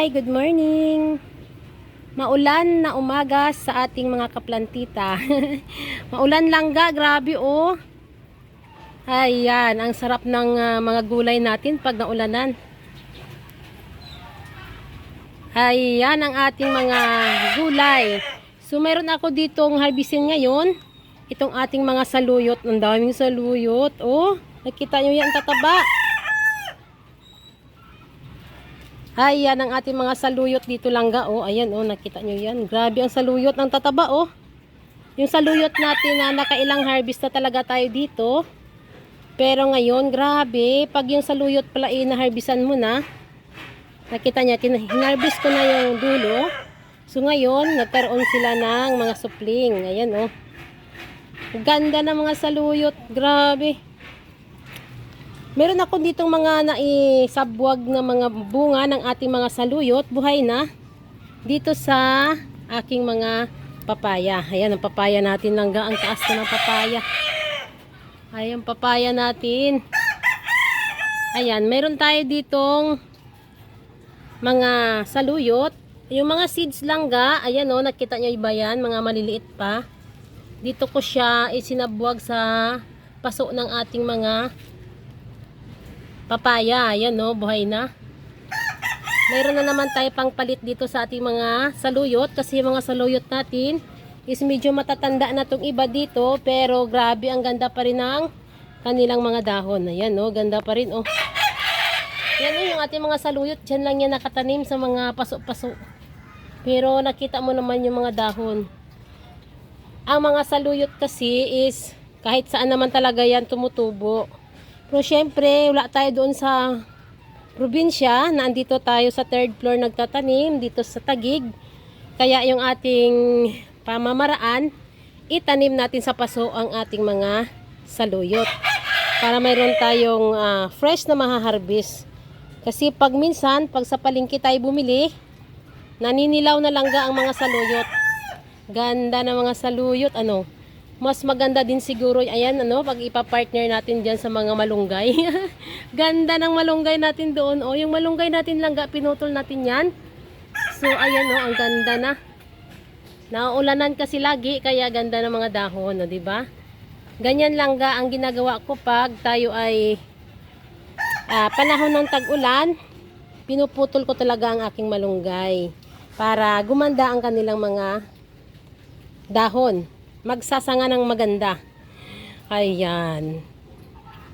Hi, good morning. Maulan na umaga sa ating mga kaplantita. Maulan lang ga, grabe oh. Ayan, ang sarap ng mga gulay natin pag naulanan. Ayan ang ating mga gulay. So meron ako ditong harvestin ngayon. Itong ating mga saluyot. Ang daming saluyot. Oh, nakita nyo yan, tataba. Ayan ang ating mga saluyot dito langga. Oh, ayan oh, nakita nyo yan. Grabe ang saluyot ng tataba oh. Yung saluyot natin na nakailang harvest na talaga tayo dito. Pero ngayon, grabe. Pag yung saluyot pala na-harvestan mo na. Nakita niya, hinarvest ko na yung dulo. So ngayon, nagkaroon sila ng mga supling. Ayan oh. Ganda ng mga saluyot. Grabe. Meron ako ditong mga naisabwag na mga bunga ng ating mga saluyot. Buhay na. Dito sa aking mga papaya. Ayan ang papaya natin. Langga ang taas na ng papaya. Ayan papaya natin. Ayan. Meron tayo ditong mga saluyot. Yung mga seeds langga. Ayan o. Nakita nyo iba yan. Mga maliliit pa. Dito ko siya isinabwag sa paso ng ating mga papaya. Ayan no, buhay na. Mayroon na naman tayo pang palit dito sa ating mga saluyot. Kasi yung mga saluyot natin is medyo matatanda na itong iba dito. Pero grabe, ang ganda pa rin ng kanilang mga dahon. Ayan no, ganda pa rin oh. Yan no, yung ating mga saluyot. Diyan lang yan nakatanim sa mga paso-paso. Pero nakita mo naman yung mga dahon. Ang mga saluyot kasi is kahit saan naman talaga yan tumutubo. Pero syempre, wala tayo doon sa probinsya. Nandito tayo sa third floor nagtatanim, dito sa Taguig. Kaya yung ating pamamaraan, itanim natin sa paso ang ating mga saluyot. Para mayroon tayong fresh na mahaharvest. Kasi pag minsan, pag sa palengke tayo bumili, naninilaw na langga ang mga saluyot. Ganda ng mga saluyot, ano. Mas maganda din siguro, ayan ano, pag ipa-partner natin dyan sa mga malunggay. Ganda ng malunggay natin doon. O, yung malunggay natin lang, pinutol natin yan. So, ayan o, ang ganda na. Nauulanan kasi lagi, kaya ganda ng mga dahon, o, diba? Ganyan lang ga ang ginagawa ko pag tayo ay panahon ng tag-ulan. Pinuputol ko talaga ang aking malunggay para gumanda ang kanilang mga dahon. Magsasanga ng maganda. Ayan.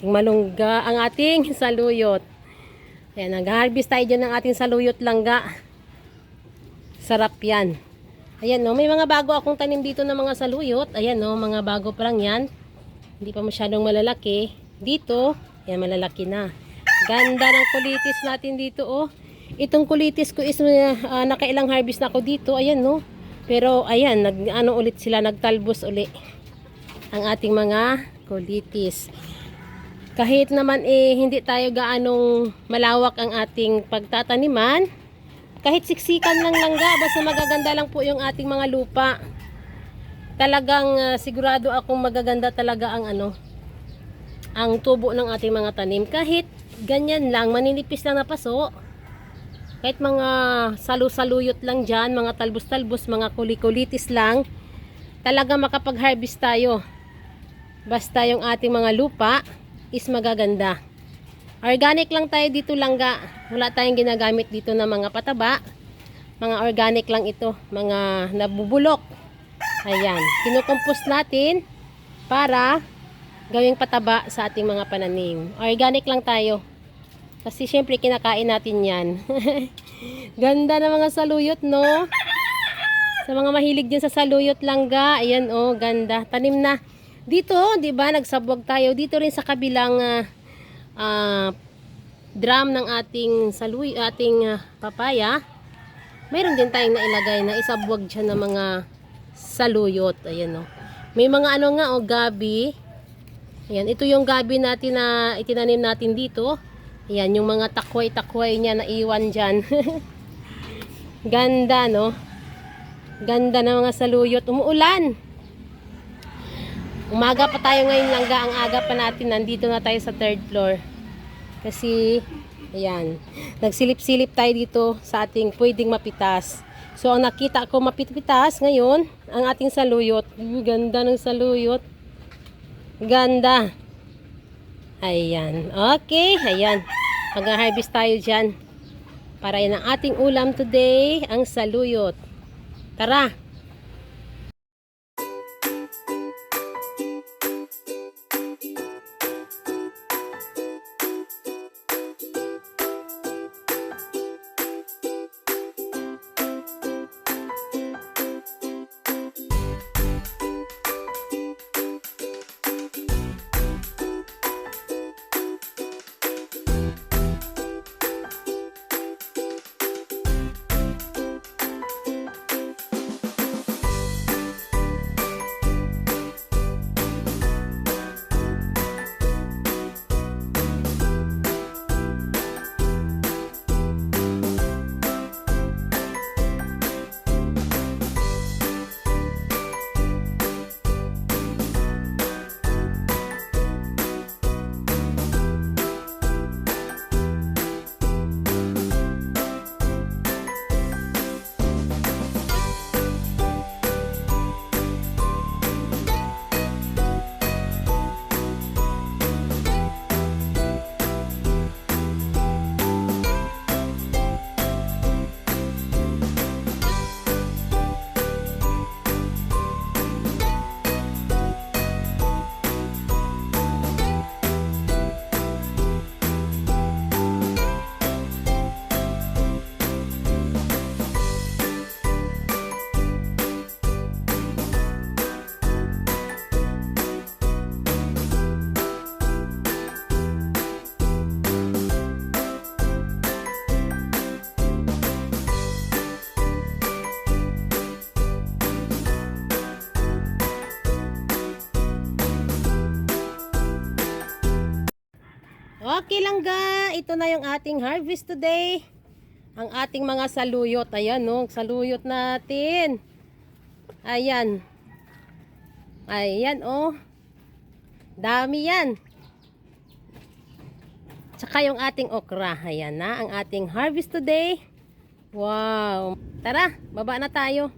Ating malungga ang ating saluyot. Ayan, nag-harvest tayo dyan ng ating saluyot langga. Sarap yan. Ayan no, may mga bago akong tanim dito ng mga saluyot. Ayan no, mga bago pa lang yan. Hindi pa masyadong malalaki. Dito, ayan malalaki na. Ganda ng kulitis natin dito oh. Itong kulitis ko is nakailang harvest na ako dito. Ayan no. Pero ayan, ulit sila, nagtalbos uli ang ating mga kulitis. Kahit naman hindi tayo gaanong malawak ang ating pagtataniman, kahit siksikan lang langga, basta magaganda lang po yung ating mga lupa. Talagang sigurado akong magaganda talaga ang ang tubo ng ating mga tanim. Kahit ganyan lang, maninipis lang na paso. Kahit mga salu-saluyot lang dyan, mga talbos-talbos, mga kulikulitis lang, talaga makapag-harvest tayo. Basta yung ating mga lupa is magaganda. Organic lang tayo dito langga. Wala tayong ginagamit dito na mga pataba. Mga organic lang ito, mga nabubulok. Ayan, kinukompose natin para gawing pataba sa ating mga pananim. Organic lang tayo. Kasi syempre kinakain natin yan. Ganda ng mga saluyot no. Sa mga mahilig din sa saluyot langga. Ayan oh, ganda. Tanim na. Dito, di ba nagsabwag tayo. Dito rin sa kabilang drum ng ating papaya. Mayroon din tayong nailagay na isabwag dyan ng mga saluyot. Ayan oh. May mga nga oh, gabi. Ayan, ito yung gabi natin na itinanim natin dito. Ayan, yung mga takway-takway niya na iwan dyan. Ganda, no? Ganda ng mga saluyot. Umuulan. Umaga pa tayo ngayon langga. Ang aga pa natin. Nandito na tayo sa third floor. Kasi, ayan, nagsilip-silip tayo dito sa ating pwedeng mapitas. So, ang nakita ko mapipitas ngayon, ang ating saluyot. Ganda ng saluyot. Ganda. Ayan. Okay, ayan. Mag-harvest tayo dyan. Para yan ang ating ulam today, ang saluyot. Tara! Okay lang ga, ito na yung ating harvest today. Ang ating mga saluyot. Ayan no, saluyot natin. Ayan. Ayan oh. Dami yan. Tsaka yung ating okra. Ayan na, ang ating harvest today. Wow. Tara, baba na tayo.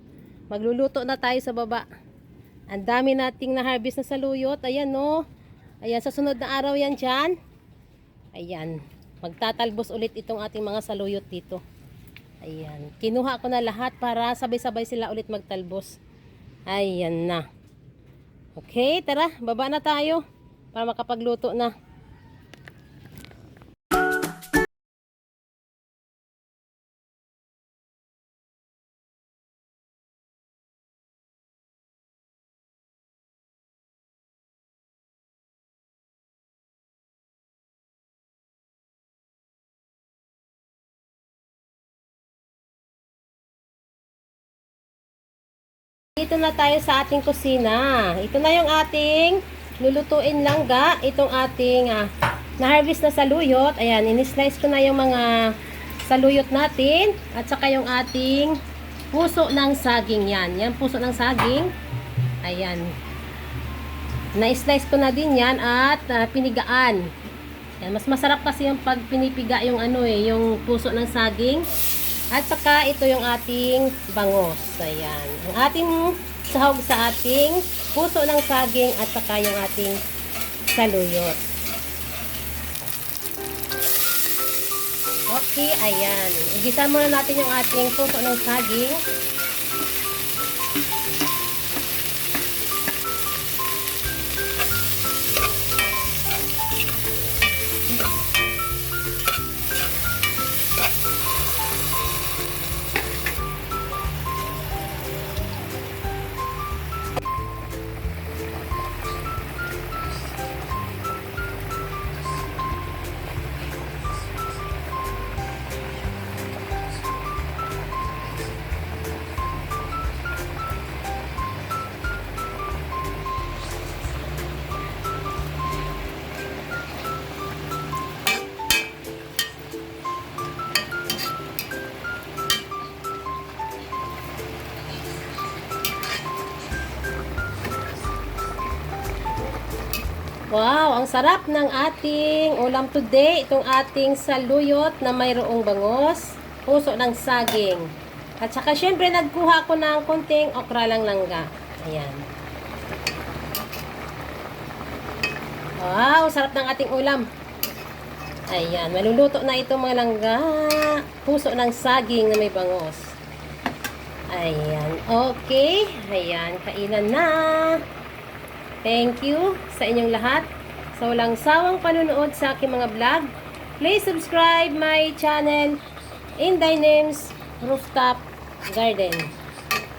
Magluluto na tayo sa baba. Ang dami nating na-harvest na saluyot. Ayan no. Ayan, sa sunod na araw yan dyan. Ayan, magtatalbos ulit itong ating mga saluyot dito. Ayan, kinuha ko na lahat para sabay-sabay sila ulit magtalbos. Ayan na. Okay, tara, baba na tayo para makapagluto na. Dito na tayo sa ating kusina. Ito na yung ating lulutuin lang ga. Itong ating na-harvest na saluyot. Ayan, in-slice ko na yung mga saluyot natin. At saka yung ating puso ng saging yan. Yan, puso ng saging. Ayan. Na-slice ko na din yan at pinigaan. Ayan, mas masarap kasi yung pag pinipiga yung yung puso ng saging. At saka ito yung ating bangos. Ayan. Ang ating sahog sa ating puso ng saging at saka yung ating saluyot. Okay, ayan. Igisa muna natin yung ating puso ng saging. ang sarap ng ating ulam today. Itong ating saluyot na mayroong bangos, puso ng saging. At saka syempre nagkuha ko ng konting okra lang langga. Ayan. Wow, sarap ng ating ulam. Ayan, maluluto na itong mga langga. Puso ng saging na may bangos. Ayan, okay. Ayan, kainan na. Thank you sa inyong lahat. Sa walang sawang panunood sa aking mga vlog. Please subscribe my channel, Inday Names Rooftop Garden.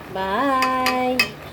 Bye!